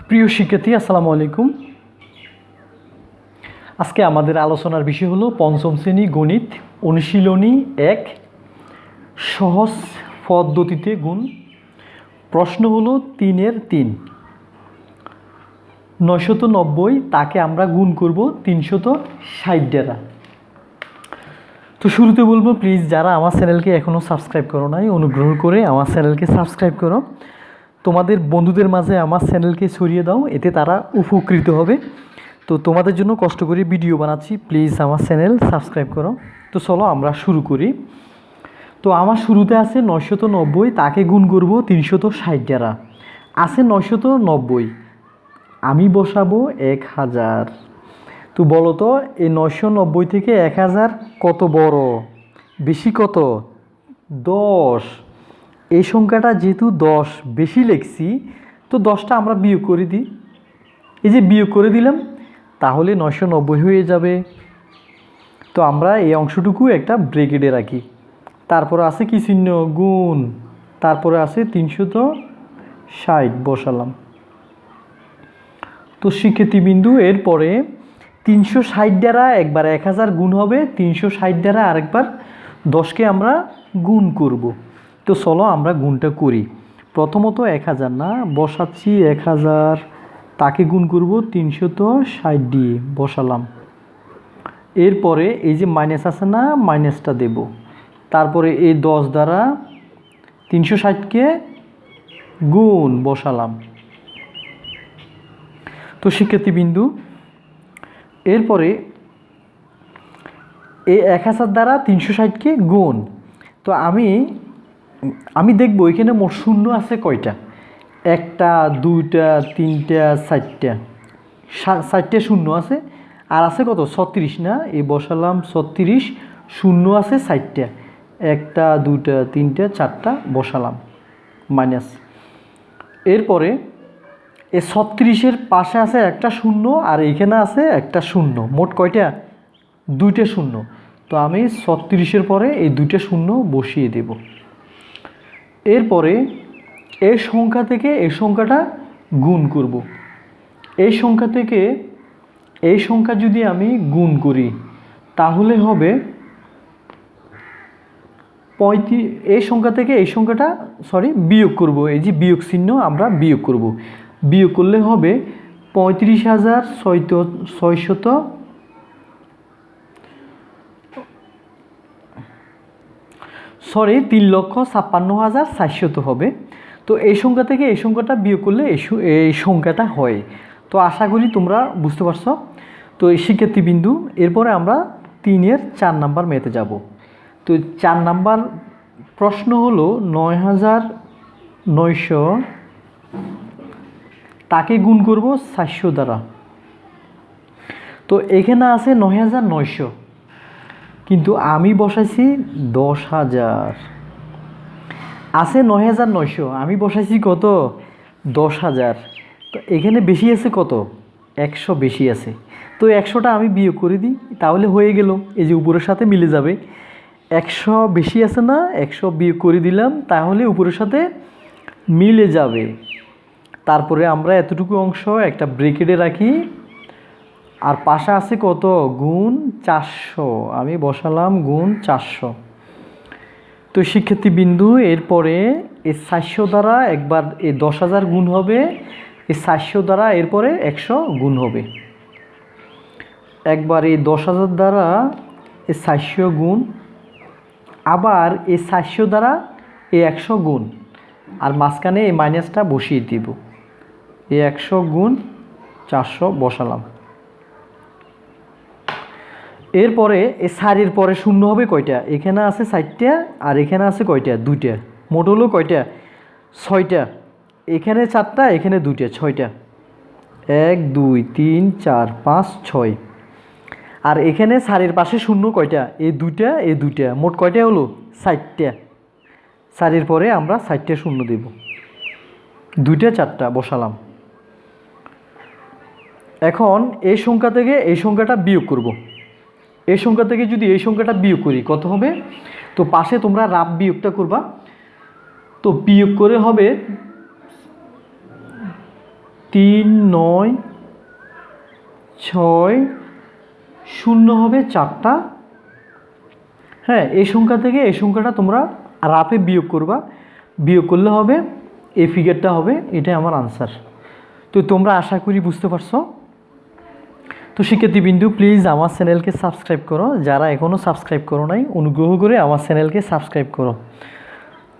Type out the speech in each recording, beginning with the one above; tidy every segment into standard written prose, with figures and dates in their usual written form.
প্রিয় শিক্ষার্থী, আসসালামু আলাইকুম। আজকে আমাদের আলোচনার বিষয় হলো পঞ্চম শ্রেণী গণিত অনুশীলনী 1 সহজ পদ্ধতিতে গুণ। প্রশ্ন হলো 3-এর 3 990 তাকে আমরা গুণ করব 360 দ্বারা। তো শুরুতে বলবো, প্লিজ যারা আমার চ্যানেলকে এখনও সাবস্ক্রাইব করো নাই, অনুগ্রহ করে আমার চ্যানেলকে সাবস্ক্রাইব করো। তোমাদের বন্ধুদের মাঝে আমার চ্যানেলকে ছড়িয়ে দাও, এতে তারা উপকৃত হবে। তো তোমাদের জন্য কষ্ট করে ভিডিও বানাচ্ছি, প্লিজ আমার চ্যানেল সাবস্ক্রাইব করো। তো চলো আমরা শুরু করি। তো আমার শুরুতে আছে 990 তাকে গুণ করব 360 দ্বারা। আছে 990, আমি বসাবো 1000। তো বলো তো, এই 990 থেকে 1000 কত বড়, বেশি কত? 10। এই সংখ্যাটা যেহেতু 10 বেশি লিখছি, তো 10টা আমরা বিয়োগ করে দিই। এই যে বিয়োগ করে দিলাম, তাহলে 990 হয়ে যাবে। তো আমরা এই অংশটুকু একটা ব্রেকেটে রাখি। তারপরে আছে কি চিহ্ন? গুণ। তারপরে আছে 360 বসালাম। তো শিক্ষার্থীবিন্দু, এরপরে 360 দ্বারা একবার 1000 গুণ হবে, 360 দ্বারা আরেকবার 10কে আমরা গুণ করব। তো চলো আমরা গুণটা করি। প্রথমত 1000 না, বসাচ্ছি 1000, তাকে গুণ করব 360 দিয়ে বসালাম। এরপরে এই যে মাইনাস আছে না, মাইনাসটা দেব। তারপরে এই 10 দ্বারা 360কে গুণ বসালাম। তো শিক্ষার্থীবিন্দু, এরপরে এই 1000 দ্বারা 360কে গুণ। তো আমি দেখব এখানে মোট শূন্য আছে কয়টা। 1টা 2টা 3টা 4টা, 4টে শূন্য আছে। আর আছে কত? 36 না, এই বসালাম 36। শূন্য আছে 4টা, 1টা 2টা 3টা 4টা বসালাম মাইনাস। এরপরে এই 36-এর পাশে আছে একটা শূন্য, আর এইখানে আছে একটা শূন্য। মোট কয়টা? 2টে শূন্য। তো আমি 36-এর পরে এই 2টে শূন্য বসিয়ে দেব। এরপরে এই সংখ্যা থেকে এই সংখ্যাটা গুণ করব। এই সংখ্যা থেকে এই সংখ্যা যদি আমি গুণ করি, তাহলে হবে 35। এই সংখ্যা থেকে এই সংখ্যাটা বিয়োগ করব। এই যে বিয়োগ চিহ্ন, আমরা বিয়োগ করব। বিয়োগ করলে হবে 3,56,400 হবে। তো এই সংখ্যা থেকে এই সংখ্যাটা বিয়োগ করলে এই সংখ্যাটা হয়। তো আশা করি তোমরা বুঝতে পারছো। তো এই শিক্ষার্থীবিন্দু, এরপরে আমরা 3-এর 4 নাম্বার ম্যাথে যাব। তো 4 নাম্বার প্রশ্ন হলো 9900 তাকে গুণ করব 400 দ্বারা। তো এখানে আছে 9900, কিন্তু আমি বসাইছি 10,000। আছে 9900, আমি বসাইছি কত? 10,000। তো এখানে বেশি আছে কত? 100 বেশি আছে। তো 100টা আমি বিয়োগ করে দিই, তাহলে হয়ে গেল। এই যে উপরের সাথে মিলে যাবে। 100 বেশি আছে না, 100 বিয়োগ করে দিলাম, তাহলে উপরের সাথে মিলে যাবে। তারপরে আমরা এতটুকু অংশ একটা ব্রেকেটে রাখি। আর পাশে আছে কত? গুণ 400, আমি বসালাম গুণ 400। তো শিক্ষার্থীবিন্দু, এরপরে এই 400 দ্বারা একবার এই 10,000 গুণ হবে, এই 400 দ্বারা এরপরে 100 গুণ হবে। একবার এই 10,000 দ্বারা এই 400 গুণ, আবার এই 400 দ্বারা এই 100 গুণ, আর মাঝখানে এই মাইনাসটা বসিয়ে দিব। এই 100 গুণ 400 বসালাম। এরপরে এই 4-এর পরে শূন্য হবে কয়টা? এখানে আছে 4টা, আর এখানে আছে কয়টা? 2টা। মোট হলো কয়টা? 6টা। এখানে 4টা, এখানে 2টা, 6টা। 1 2 3 4 5 6। আর এখানে 4-এর পাশে শূন্য কয়টা? এই 2টা, এই 2টা। মোট কয়টা হলো? 4টা। 4-এর পরে আমরা 4টা শূন্য দেব। 2টা 4টা বসালাম। এখন এই সংখ্যা থেকে এই সংখ্যাটা বিয়োগ করব। এই সংখ্যা থেকে যদি এই সংখ্যাটা বিয়োগ করি, কত হবে? তো পাশে তোমরা রাফ বিয়োগটা করবা। তো বিয়োগ করে হবে 3 9 6 0 হবে 4টা। হ্যাঁ, এই সংখ্যা থেকে এই সংখ্যাটা তোমরা রাফে বিয়োগ করবা, বিয়োগ করলে হবে এই ফিগারটা হবে, এটাই আমার আনসার। তো তোমরা আশা করি বুঝতে পারছো। তো শিক্ষার্থীবৃন্দু প্লিজ আমার চ্যানেলকে সাবস্ক্রাইব করো, যারা এখনও সাবস্ক্রাইব করো নাই অনুগ্রহ করে আমার চ্যানেলকে সাবস্ক্রাইব করো।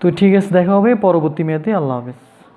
তো ঠিক আছে, দেখা হবে পরবর্তী মেয়াদে। আল্লাহ হাফেজ।